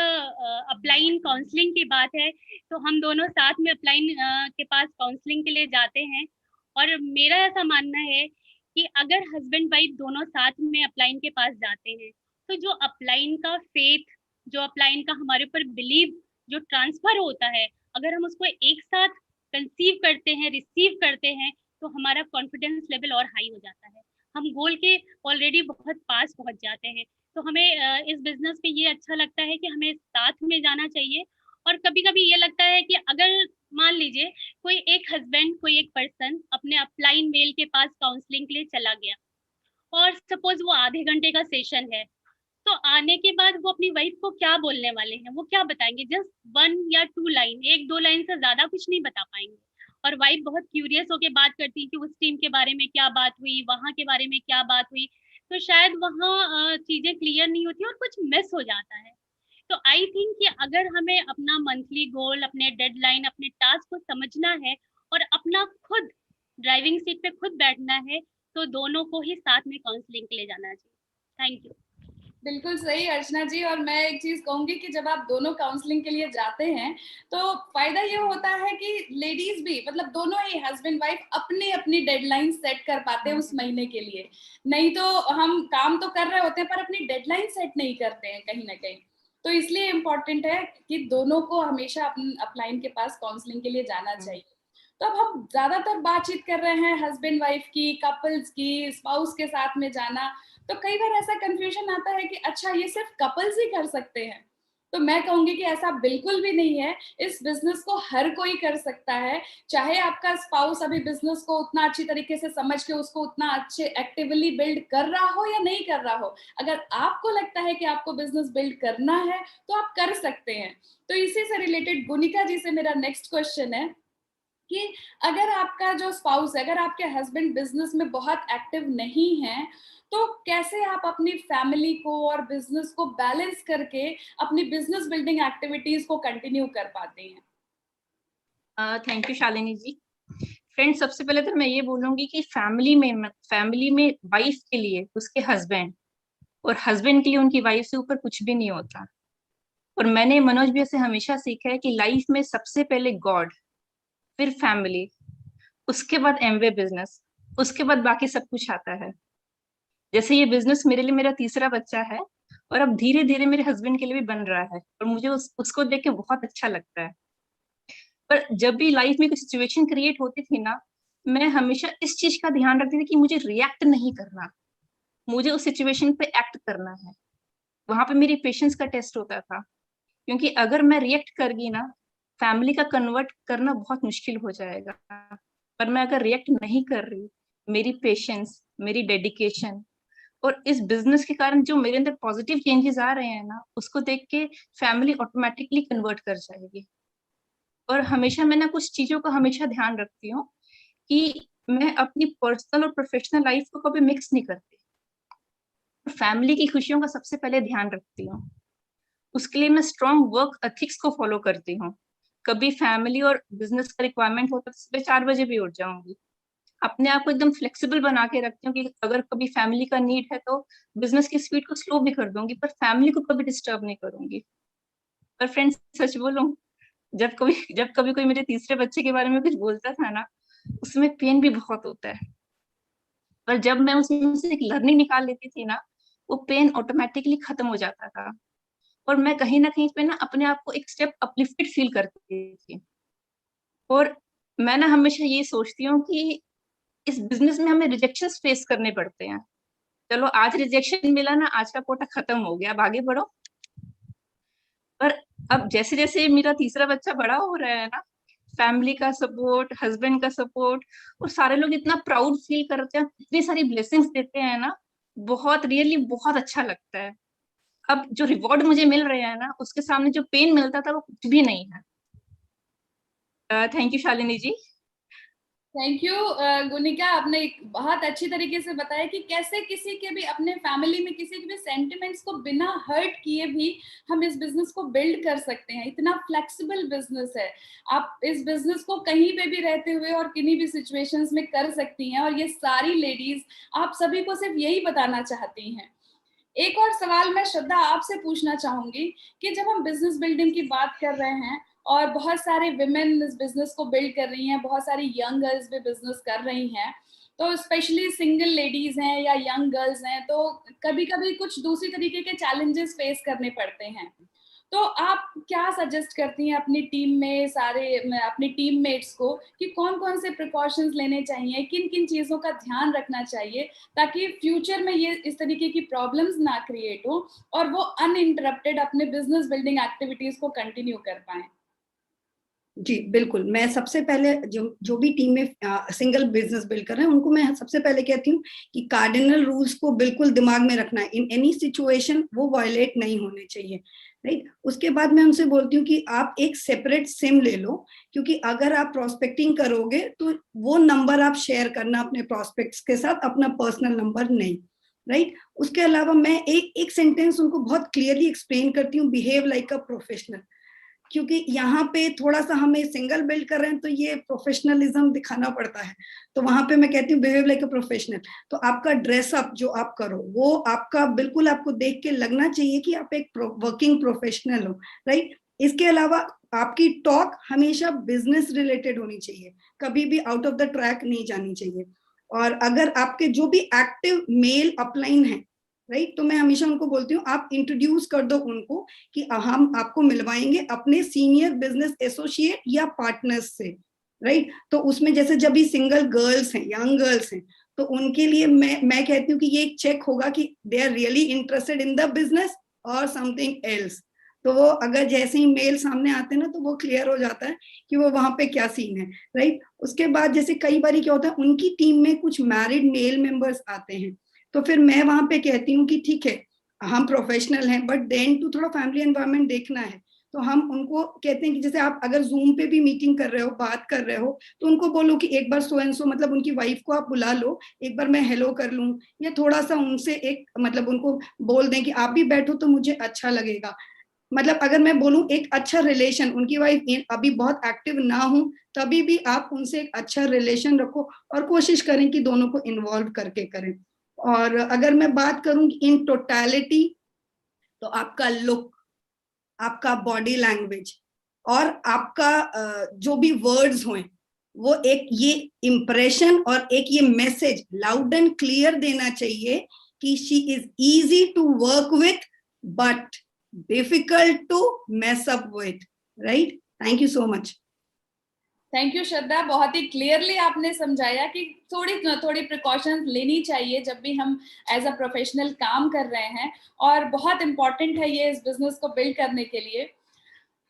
E: अपलाइन काउंसलिंग की बात है, तो हम दोनों साथ में अपलाइन के पास काउंसलिंग के लिए जाते हैं। और मेरा ऐसा मानना है कि अगर हस्बैंड वाइफ दोनों साथ में अपलाइन के पास जाते हैं, तो जो अपलाइन का फेथ, जो अपलाइन का हमारे ऊपर बिलीव जो ट्रांसफर होता है, अगर हम उसको एक साथ कंसीव करते हैं, रिसीव करते हैं, तो हमारा कॉन्फिडेंस लेवल और हाई हो जाता है। हम गोल के ऑलरेडी बहुत पास पहुंच जाते हैं। तो हमें इस बिजनेस पे ये अच्छा लगता है कि हमें साथ में जाना चाहिए। और कभी कभी ये लगता है कि अगर मान लीजिए कोई एक हस्बैंड, कोई एक पर्सन अपने अपलाइन मेल के पास काउंसलिंग के लिए चला गया और सपोज वो आधे घंटे का सेशन है, तो आने के बाद वो अपनी वाइफ को क्या बोलने वाले हैं, वो क्या बताएंगे? जस्ट 1 या 2 लाइन, 1-2 लाइन से ज्यादा कुछ नहीं बता पाएंगे। और वाइफ बहुत क्यूरियस होके बात करती है कि उस टीम के बारे में क्या बात हुई, वहां के बारे में क्या बात हुई, तो शायद वहाँ चीजें क्लियर नहीं होती और कुछ मिस हो जाता है। तो आई थिंक कि अगर हमें अपना मंथली गोल, अपने डेडलाइन, अपने टास्क को समझना है और अपना खुद ड्राइविंग सीट पे खुद बैठना है, तो दोनों को ही साथ में काउंसलिंग के लिए जाना चाहिए। Thank you.
B: बिल्कुल सही अर्चना जी। और मैं एक चीज कहूंगी कि जब आप दोनों काउंसलिंग के लिए जाते हैं तो फायदा ये होता है कि लेडीज भी, मतलब दोनों ही हस्बैंड वाइफ अपनी अपनी डेडलाइन सेट कर पाते हैं उस महीने के लिए। नहीं तो हम काम तो कर रहे होते हैं पर अपनी डेडलाइन सेट नहीं करते हैं कहीं ना कहीं। तो इसलिए इम्पोर्टेंट है कि दोनों को हमेशा अपलाइन के पास काउंसलिंग के लिए जाना चाहिए। तो अब हम ज्यादातर बातचीत कर रहे हैं हस्बैंड वाइफ की, कपल्स की, स्पाउस के साथ में जाना। तो कई बार ऐसा कंफ्यूजन आता है कि अच्छा ये सिर्फ कपल्स ही कर सकते हैं। तो मैं कहूंगी कि ऐसा बिल्कुल भी नहीं है। इस बिजनेस को हर कोई कर सकता है। चाहे आपका स्पाउस अभी बिजनेस को उतना अच्छी तरीके से समझ के उसको उतना अच्छे एक्टिवली बिल्ड कर रहा हो या नहीं कर रहा हो, अगर आपको लगता है कि आपको बिजनेस बिल्ड करना है तो आप कर सकते हैं। तो इसी से रिलेटेड गुनिका जी से मेरा नेक्स्ट क्वेश्चन है कि अगर आपका जो स्पाउस है, अगर आपके हस्बैंड बिजनेस में बहुत एक्टिव नहीं है, तो कैसे आप अपनी फैमिली को और बिजनेस को बैलेंस करके अपनी बिजनेस बिल्डिंग एक्टिविटीज को कंटिन्यू कर पाते हैं?
D: Thank you Shalini ji. Friends, सबसे पहले तो मैं ये बोलूंगी कि फैमिली में वाइफ के लिए उसके हस्बैंड और हस्बैंड के लिए उनकी वाइफ से ऊपर कुछ भी नहीं होता। और मैंने मनोज भैया से हमेशा सीखा है कि लाइफ में सबसे पहले गॉड, फिर फैमिली, उसके बाद एमवे बिजनेस, उसके बाद बाकी सब कुछ आता है। जैसे ये बिजनेस मेरे लिए मेरा तीसरा बच्चा है और अब धीरे धीरे मेरे हस्बैंड के लिए भी बन रहा है और मुझे उसको देख के बहुत अच्छा लगता है। पर जब भी लाइफ में कुछ सिचुएशन क्रिएट होती थी ना, मैं हमेशा इस चीज का ध्यान रखती थी कि मुझे रिएक्ट नहीं करना, मुझे उस सिचुएशन पे एक्ट करना है। वहां पे मेरी पेशेंस का टेस्ट होता था, क्योंकि अगर मैं रिएक्ट कर गई ना, फैमिली का कन्वर्ट करना बहुत मुश्किल हो जाएगा। पर मैं अगर रिएक्ट नहीं कर रही, मेरी पेशेंस, मेरी डेडिकेशन और इस बिजनेस के कारण जो मेरे अंदर पॉजिटिव चेंजेस आ रहे हैं ना, उसको देख के फैमिली ऑटोमेटिकली कन्वर्ट कर जाएगी। और हमेशा मैं ना कुछ चीजों का हमेशा ध्यान रखती हूँ कि मैं अपनी पर्सनल और प्रोफेशनल लाइफ को कभी मिक्स नहीं करती। फैमिली की खुशियों का सबसे पहले ध्यान रखती हूँ। उसके लिए मैं स्ट्रॉन्ग वर्क एथिक्स को फॉलो करती हूँ। कभी फैमिली और बिजनेस का रिक्वायरमेंट होता है तो सुबह 4 बजे भी उठ जाऊंगी। अपने आप को एकदम फ्लेक्सिबल बना के रखती हूँ कि अगर कभी फैमिली का नीड है तो बिजनेस की स्पीड को स्लो भी कर दूंगी, पर फैमिली को कभी डिस्टर्ब नहीं करूंगी। पर फ्रेंड्स, सच बोलूं, जब कभी कोई मेरे तीसरे बच्चे के बारे में कुछ बोलता था ना, उसमें पेन भी बहुत होता है। पर जब मैं उसमें से एक लर्निंग निकाल लेती थी ना, वो पेन ऑटोमेटिकली खत्म हो जाता था और मैं कहीं ना कहीं पे ना अपने आप को एक स्टेप अपलिफ्टेड फील करती थी। और मैं ना हमेशा ये सोचती हूँ कि इस बिजनेस में हमें रिजेक्शंस फेस करने पड़ते हैं। चलो आज रिजेक्शन मिला ना, आज का कोटा खत्म हो गया, अब आगे बढ़ो। पर अब जैसे जैसे मेरा तीसरा बच्चा बड़ा हो रहा है ना, फैमिली का सपोर्ट, हस्बैंड का सपोर्ट और सारे लोग इतना प्राउड फील करते हैं, इतनी सारी ब्लेसिंग्स देते हैं ना, बहुत रियली बहुत अच्छा लगता है। अब जो रिवॉर्ड मुझे मिल रहे हैं ना, उसके सामने जो पेन मिलता था वो कुछ भी नहीं है। Thank you Shalini ji.
B: Thank you Gunika, आपने एक बहुत अच्छी तरीके से बताया कि कैसे किसी के भी अपने फैमिली में किसी के भी सेंटिमेंट्स को बिना हर्ट किए भी हम इस बिजनेस को बिल्ड कर सकते हैं। इतना फ्लेक्सिबल बिजनेस है, आप इस बिजनेस को कहीं पे भी रहते हुए और किन्हीं भी सिचुएशंस में कर सकती हैं। और ये सारी लेडीज आप सभी को सिर्फ यही बताना चाहती हैं। एक और सवाल मैं श्रद्धा आपसे पूछना चाहूंगी कि जब हम बिजनेस बिल्डिंग की बात कर रहे हैं और बहुत सारे विमेन इस बिजनेस को बिल्ड कर रही हैं, बहुत सारी यंग गर्ल्स भी बिजनेस कर रही हैं, तो स्पेशली सिंगल लेडीज हैं या यंग गर्ल्स हैं, तो कभी कभी कुछ दूसरी तरीके के चैलेंजेस फेस करने पड़ते हैं। तो आप क्या सजेस्ट करती हैं अपनी टीम में अपनी टीममेट्स को कि कौन कौन से प्रिकॉशंस लेने चाहिए, किन किन चीजों का ध्यान रखना चाहिए ताकि फ्यूचर में ये इस तरीके की प्रॉब्लम्स ना क्रिएट हो और वो अनइंटरप्टेड अपने बिजनेस बिल्डिंग एक्टिविटीज को कंटिन्यू कर पाए?
F: जी बिल्कुल, मैं सबसे पहले जो भी टीम में सिंगल बिजनेस बिल्ड कर रहे हैं उनको मैं सबसे पहले कहती हूँ कि कार्डिनल रूल्स को बिल्कुल दिमाग में रखना है। इन एनी सिचुएशन वो वायलेट नहीं होने चाहिए, राइट। उसके बाद मैं उनसे बोलती हूँ कि आप एक सेपरेट सिम ले लो, क्योंकि अगर आप प्रोस्पेक्टिंग करोगे तो वो नंबर आप शेयर करना अपने प्रोस्पेक्ट्स के साथ, अपना पर्सनल नंबर नहीं, राइट। उसके अलावा मैं एक सेंटेंस उनको बहुत क्लियरली एक्सप्लेन करती हूँ, बिहेव लाइक अ प्रोफेशनल। क्योंकि यहाँ पे थोड़ा सा हमें सिंगल बिल्ड कर रहे हैं तो ये प्रोफेशनलिज्म दिखाना पड़ता है, तो वहां पे मैं कहती हूँ बिहेव लाइक अ प्रोफेशनल। तो आपका ड्रेसअप जो आप करो वो आपका बिल्कुल आपको देख के लगना चाहिए कि आप एक वर्किंग प्रोफेशनल हो, राइट। इसके अलावा आपकी टॉक हमेशा बिजनेस रिलेटेड होनी चाहिए, कभी भी आउट ऑफ द ट्रैक नहीं जानी चाहिए। और अगर आपके जो भी एक्टिव मेल अपलाइन है, राइट, तो मैं हमेशा उनको बोलती हूँ आप इंट्रोड्यूस कर दो उनको कि हम आपको मिलवाएंगे अपने सीनियर बिजनेस एसोसिएट या पार्टनर्स से, राइट। तो उसमें जैसे जब भी सिंगल गर्ल्स हैं, यंग गर्ल्स हैं, तो उनके लिए मैं कहती हूँ कि ये एक चेक होगा कि they are really interested in the business और समथिंग एल्स। तो वो अगर जैसे ही मेल सामने आते हैं ना, तो वो क्लियर हो जाता है कि वो वहां पे क्या सीन है, राइट। उसके बाद जैसे कई बार क्या होता है, उनकी टीम में कुछ मैरिड मेल मेंबर्स आते हैं, तो फिर मैं वहां पे कहती हूँ कि ठीक है हम प्रोफेशनल हैं बट देन टू थोड़ा फैमिली एनवायरनमेंट देखना है। तो हम उनको कहते हैं कि जैसे आप अगर जूम पे भी मीटिंग कर रहे हो, बात कर रहे हो, तो उनको बोलो कि एक बार सो एंड सो, मतलब उनकी वाइफ को आप बुला लो, एक बार मैं हेलो कर लूं, या थोड़ा सा उनसे एक मतलब उनको बोल दें कि आप भी बैठो तो मुझे अच्छा लगेगा। मतलब अगर मैं बोलूं एक अच्छा रिलेशन, उनकी वाइफ अभी बहुत एक्टिव ना हो तभी भी आप उनसे एक अच्छा रिलेशन रखो और कोशिश करें कि दोनों को इन्वॉल्व करके करें। और अगर मैं बात करूं इन टोटलिटी, तो आपका लुक, आपका बॉडी लैंग्वेज और आपका जो भी वर्ड्स हों, वो एक ये इंप्रेशन और एक ये मैसेज लाउड एंड क्लियर देना चाहिए कि she is easy to work with but difficult to mess up with, right. Thank you so much.
B: Thank you Shraddha, बहुत ही क्लियरली आपने समझाया कि थोड़ी थोड़ी प्रिकॉशंस लेनी चाहिए जब भी हम एज अ प्रोफेशनल काम कर रहे हैं, और बहुत इंपॉर्टेंट है ये इस बिजनेस को बिल्ड करने के लिए।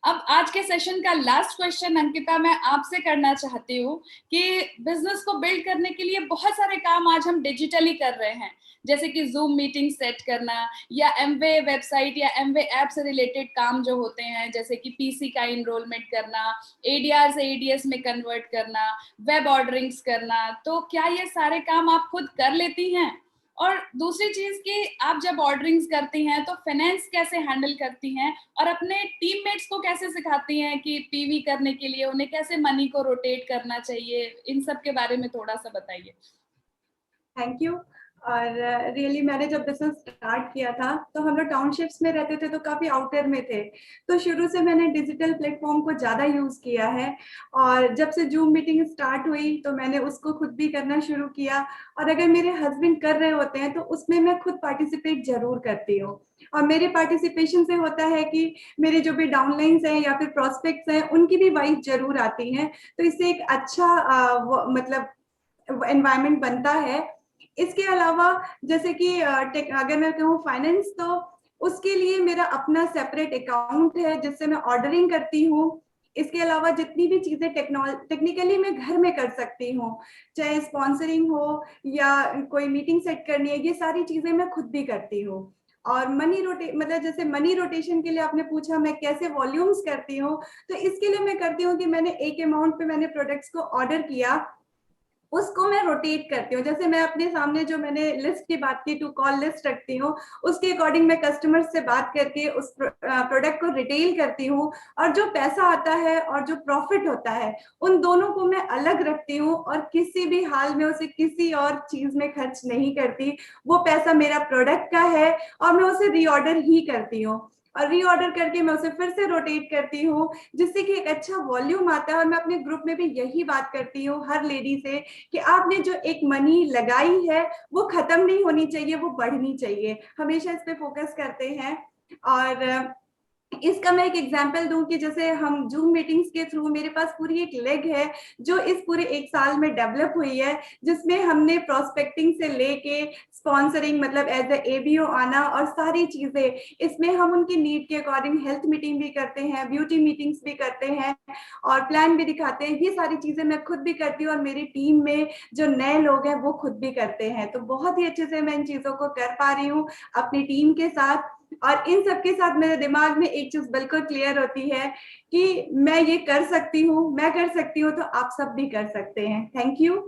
B: अब आज के सेशन का लास्ट क्वेश्चन अंकिता मैं आपसे करना चाहती हूँ कि बिजनेस को बिल्ड करने के लिए बहुत सारे काम आज हम डिजिटली कर रहे हैं, जैसे कि जूम मीटिंग सेट करना या एमवे वेबसाइट या एमवे ऐप से रिलेटेड काम जो होते हैं, जैसे कि पीसी का इनरोलमेंट करना, एडीआर से एडीएस में कन्वर्ट करना, वेब ऑर्डरिंग्स करना। तो क्या ये सारे काम आप खुद कर लेती हैं? और दूसरी चीज कि आप जब ऑर्डरिंग्स करती हैं तो फाइनेंस कैसे हैंडल करती हैं और अपने टीममेट्स को कैसे सिखाती हैं कि पीवी करने के लिए उन्हें कैसे मनी को रोटेट करना चाहिए? इन सब के बारे में थोड़ा सा बताइए।
G: Thank you. और रियली मैंने जब बिजनेस स्टार्ट किया था तो हम लोग टाउनशिप्स में रहते थे, तो काफी आउटर में थे, तो शुरू से मैंने डिजिटल प्लेटफॉर्म को ज्यादा यूज किया है। और जब से जूम मीटिंग स्टार्ट हुई तो मैंने उसको खुद भी करना शुरू किया, और अगर मेरे हस्बैंड कर रहे होते हैं तो उसमें मैं खुद पार्टिसिपेट जरूर करती हूँ। और मेरे पार्टिसिपेशन से होता है कि मेरे जो भी डाउनलाइंस हैं या फिर प्रोस्पेक्ट्स हैं उनकी भी वाइफ जरूर आती हैं, तो इससे एक अच्छा मतलब एनवायरनमेंट बनता है। इसके अलावा जैसे कि अगर मैं कहूँ फाइनेंस, तो उसके लिए मेरा अपना सेपरेट अकाउंट है जिससे मैं ऑर्डरिंग करती हूँ। इसके अलावा जितनी भी चीजें टेक्निकली मैं घर में कर सकती हूँ, चाहे स्पॉन्सरिंग हो या कोई मीटिंग सेट करनी है, ये सारी चीजें मैं खुद भी करती हूँ। और मतलब जैसे मनी रोटेशन के लिए आपने पूछा मैं कैसे वॉल्यूम्स करती हूँ, तो इसके लिए मैं करती हूँ कि मैंने एक अमाउंट पे मैंने प्रोडक्ट्स को ऑर्डर किया, उसको मैं रोटेट करती हूँ। जैसे मैं अपने सामने जो मैंने लिस्ट की बात की, टू कॉल लिस्ट रखती हूँ, उसके अकॉर्डिंग मैं कस्टमर से बात करके उस प्रोडक्ट को रिटेल करती हूँ, और जो पैसा आता है और जो प्रॉफिट होता है उन दोनों को मैं अलग रखती हूँ और किसी भी हाल में उसे किसी और चीज में खर्च नहीं करती। वो पैसा मेरा प्रोडक्ट का है और मैं उसे रीऑर्डर ही करती हूँ, और रीऑर्डर करके मैं उसे फिर से रोटेट करती हूँ, जिससे कि एक अच्छा वॉल्यूम आता है। और मैं अपने ग्रुप में भी यही बात करती हूँ हर लेडी से कि आपने जो एक मनी लगाई है वो खत्म नहीं होनी चाहिए, वो बढ़नी चाहिए। हमेशा इस पे फोकस करते हैं। और इसका मैं एक एग्जांपल दूं कि जैसे हम जूम मीटिंग्स के थ्रू, मेरे पास पूरी एक लेग है जो इस पूरे 1 साल में डेवलप हुई है, जिसमें हमने प्रोस्पेक्टिंग से लेके स्पॉन्सरिंग, मतलब एज ए एबीओ आना और सारी चीजें, इसमें हम उनकी नीड के अकॉर्डिंग हेल्थ मीटिंग भी करते हैं, ब्यूटी मीटिंग्स भी करते हैं और प्लान भी दिखाते हैं। ये सारी चीजें मैं खुद भी करती हूँ और मेरी टीम में जो नए लोग हैं वो खुद भी करते हैं। तो बहुत ही अच्छे से मैं इन चीजों को कर पा रही हूँ अपनी टीम के साथ। और इन सबके साथ मेरे दिमाग में एक चीज बिल्कुल क्लियर होती है कि मैं ये कर सकती हूँ, मैं कर सकती हूँ, तो आप सब भी कर सकते हैं। Thank you.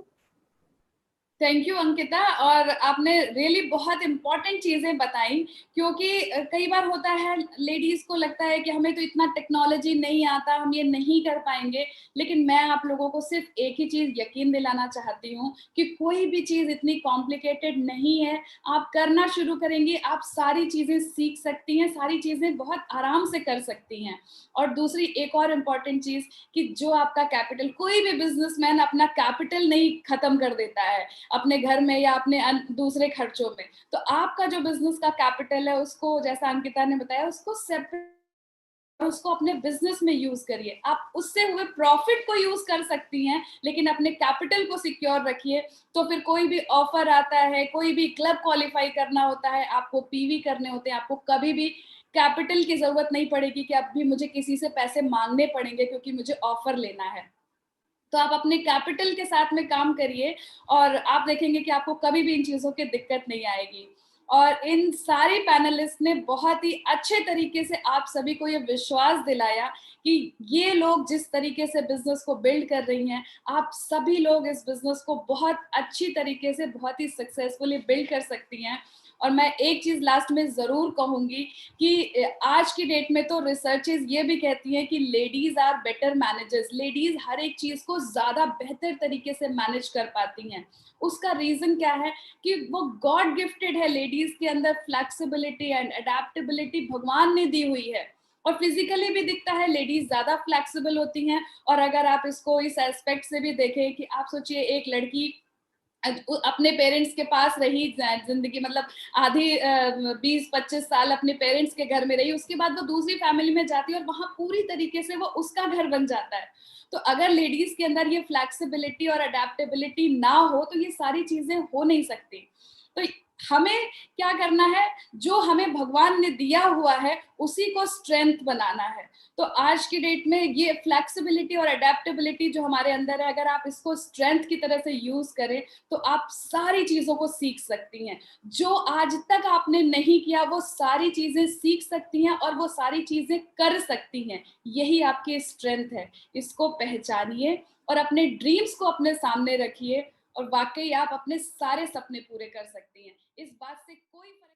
B: Thank you Ankita. और आपने रियली बहुत इंपॉर्टेंट चीजें बताई, क्योंकि कई बार होता है लेडीज को लगता है कि हमें तो इतना टेक्नोलॉजी नहीं आता, हम ये नहीं कर पाएंगे। लेकिन मैं आप लोगों को सिर्फ एक ही चीज यकीन दिलाना चाहती हूँ कि कोई भी चीज इतनी कॉम्प्लिकेटेड नहीं है। आप करना शुरू करेंगे, आप सारी चीजें सीख सकती हैं, सारी चीजें बहुत आराम से कर सकती हैं। और दूसरी एक और इम्पॉर्टेंट चीज कि जो आपका कैपिटल, कोई भी बिजनेसमैन अपना कैपिटल नहीं खत्म कर देता है अपने घर में या अपने दूसरे खर्चों में। तो आपका जो बिजनेस का कैपिटल है उसको, जैसा अंकिता ने बताया, उसको सेपरेट, उसको अपने बिजनेस में यूज करिए। आप उससे हुए प्रॉफिट को यूज कर सकती हैं, लेकिन अपने कैपिटल को सिक्योर रखिए। तो फिर कोई भी ऑफर आता है, कोई भी क्लब क्वालिफाई करना होता है, आपको पीवी करने होते हैं, आपको कभी भी कैपिटल की जरूरत नहीं पड़ेगी कि अभी मुझे किसी से पैसे मांगने पड़ेंगे क्योंकि मुझे ऑफर लेना है। तो आप अपने कैपिटल के साथ में काम करिए और आप देखेंगे कि आपको कभी भी इन चीजों की दिक्कत नहीं आएगी। और इन सारे पैनलिस्ट ने बहुत ही अच्छे तरीके से आप सभी को ये विश्वास दिलाया कि ये लोग जिस तरीके से बिजनेस को बिल्ड कर रही हैं, आप सभी लोग इस बिजनेस को बहुत अच्छी तरीके से, बहुत ही सक्सेसफुली बिल्ड कर सकती हैं। और मैं एक चीज लास्ट में जरूर कहूंगी कि आज की डेट में तो रिसर्चेस ये भी कहती हैं कि ladies are better managers. Ladies हर एक चीज को ज्यादा बेहतर तरीके से मैनेज कर पाती हैं। उसका रीजन क्या है कि वो गॉड गिफ्टेड है, लेडीज के अंदर फ्लेक्सिबिलिटी एंड अडेप्टेबिलिटी भगवान ने दी हुई है। और फिजिकली भी दिखता है लेडीज ज्यादा फ्लेक्सिबल होती हैं। और अगर आप इसको इस एस्पेक्ट से भी देखें कि आप सोचिए एक लड़की अपने पेरेंट्स के पास रही जिंदगी, मतलब आधी 20-25 साल अपने पेरेंट्स के घर में रही, उसके बाद वो दूसरी फैमिली में जाती है और वहां पूरी तरीके से वो उसका घर बन जाता है। तो अगर लेडीज के अंदर ये फ्लेक्सिबिलिटी और अडेप्टेबिलिटी ना हो तो ये सारी चीजें हो नहीं सकती। तो हमें क्या करना है, जो हमें भगवान ने दिया हुआ है उसी को स्ट्रेंथ बनाना है। तो आज की डेट में ये फ्लेक्सिबिलिटी और अडेप्टेबिलिटी जो हमारे अंदर है, अगर आप इसको स्ट्रेंथ की तरह से यूज करें तो आप सारी चीजों को सीख सकती हैं। जो आज तक आपने नहीं किया वो सारी चीजें सीख सकती हैं और वो सारी चीजें कर सकती हैं। यही आपकी स्ट्रेंथ है। इसको पहचानिए और अपने ड्रीम्स को अपने सामने रखिए और वाकई आप अपने सारे सपने पूरे कर सकती हैं। इस बात से कोई फर्क